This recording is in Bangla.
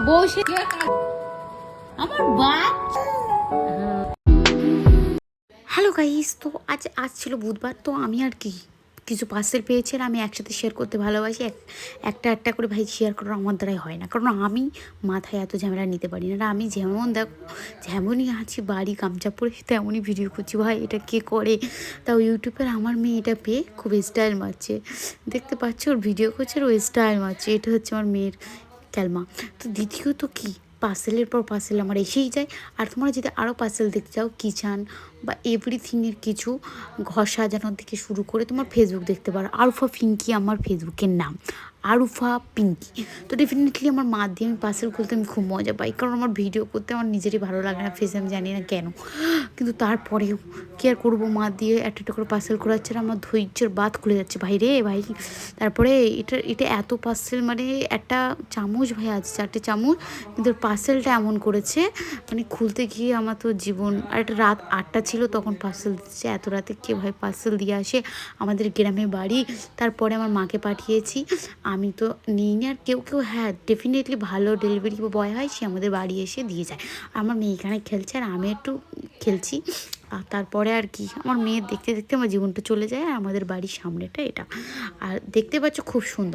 বসে আমার বাচ্চা। হ্যালো গাইস, তো আজ ছিল বুধবার। তো আমি আর কি কিছু পার্সেল পেয়েছি আর আমি একসাথে শেয়ার করতে ভালোবাসি। একটা একটা করে ভাই শেয়ার করা আমার দ্বারাই হয় না, কারণ আমি মাথায় এত ঝামেলা নিতে পারি না। আর আমি যেমন দেখো যেমনই আছি বাড়ি গামছা পরে তেমনই ভিডিও করছি। ভাই এটা কে করে? তাও ইউটিউবের আমার মেয়ে এটা পেয়ে খুব স্টাইল মারছে, দেখতে পাচ্ছ ওর ভিডিও করছে আর ও স্টাইল মারছে। এটা হচ্ছে আমার মেয়ের ক্যালমা। তো দ্বিতীয়ত কি, পার্সেলের পর পার্সেল আমার এসেই যায়। আর তোমরা যদি আরও পার্সেল দেখতে চাও কিচান বা এভরিথিংয়ের কিছু, ঘর সাজানোর থেকে শুরু করে, তোমার ফেসবুক দেখতে পারো, আরুফা পিঙ্কি আমার ফেসবুকের নাম, আরুফা পিঙ্কি। তো ডেফিনেটলি আমার মা দিয়ে আমি পার্সেল খুলতে আমি খুব মজা পাই, কারণ আমার ভিডিও করতে আমার নিজেরই ভালো লাগে না ফেসে, আমি জানি না কেন। কিন্তু তারপরেও কি আর করবো, মা দিয়ে একটা একটা করে পার্সেল করাচ্ছে আর আমার ধৈর্যের বাদ খুলে যাচ্ছে ভাই রে ভাই। তারপরে এটা এত পার্সেল, মানে একটা চামচ ভাই আছে 4টে চামচ, কিন্তু পার্সেলটা এমন করেছে মানে খুলতে গিয়ে আমার তো জীবন। আর একটা রাত 8টা ছিল তখন পার্সেল দিচ্ছে। এত রাতে কে ভাই পার্সেল দিয়ে আসে? আমাদের গ্রামে বাড়ি। তারপরে আমার মাকে পাঠিয়েছি, আমি তো নিইনি। আর কেউ কেউ হ্যাঁ ডেফিনেটলি ভালো ডেলিভারি বয় হয়, সে আমাদের বাড়ি এসে দিয়ে যায়। আমার মেয়ে এখানে খেলছে আর আমি একটু খেলছি। আর তারপরে আর কি, আমার মেয়ে দেখতে দেখতে আমার জীবনটা চলে যায়। আর আমাদের বাড়ির সামনেটা এটা, আর দেখতে পাচ্ছ খুব সুন্দর।